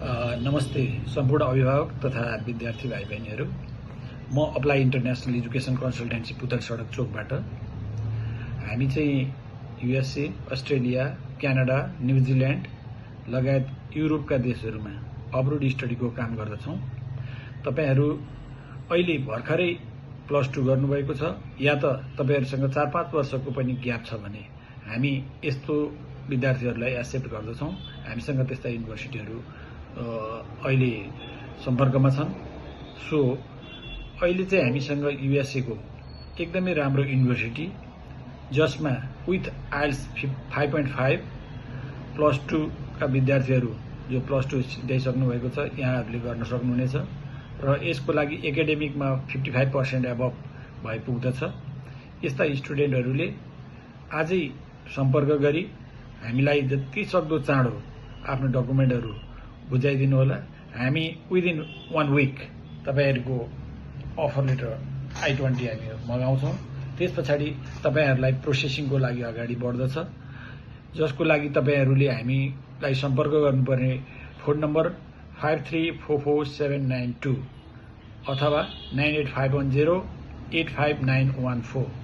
नमस्ते सम्पूर्ण अभिभावक तथा विद्यार्थी भाइ बहिनीहरू। म अप्लाई इन्टरनेसनल एजुकेसन कन्सल्टेन्सी पुतल सडक चोकबाट। हामी चाहिँ युएसए, अस्ट्रेलिया, क्यानाडा, न्युजिल्यान्ड लगायत युरोपका देशहरूमा अब्रोड स्टडीको काम गर्दछौँ। तपाईहरू अहिले भर्खरै +2 गर्नुभएको छ या त तपाईहरूसँग 4-5 वर्षको पनि ग्याप छ भने हामी यस्तो विद्यार्थीहरूलाई एक्सेप्ट गर्दछौँ। हामीसँग त्यस्ता युनिभर्सिटीहरू अहिले सम्पर्कमा छन्। सो अहिले चाहिँ हामीसँग युएसए को एकदमै राम्रो युनिभर्सिटी जसमा विथ आइल्स 5.5 +2 का विद्यार्थीहरू जो +2 सिधाइसक्नु भएको छ यहाँहरूले गर्न सक्नुहुनेछ र यसको लागि एकाडेमिकमा 55% एबभ भइ पुग्दछ। यस्ता स्टुडेन्टहरूले आजै सम्पर्क गरी हामीलाई जति सक्दो चाँडो आफ्नो डकुमेन्टहरू बुझाइदिनु होला। हामी विदिन 1 विक तपाईहरूको अफर लेटर I-20 हामी मगाउँछौँ। त्यसपछाडि तपाईहरूलाई प्रोसेसिङको लागि अगाडि बढ्दछ, जसको लागि तपाईहरूले हामीलाई सम्पर्क गर्नुपर्ने फोन नम्बर 53444792 अथवा 98510 85914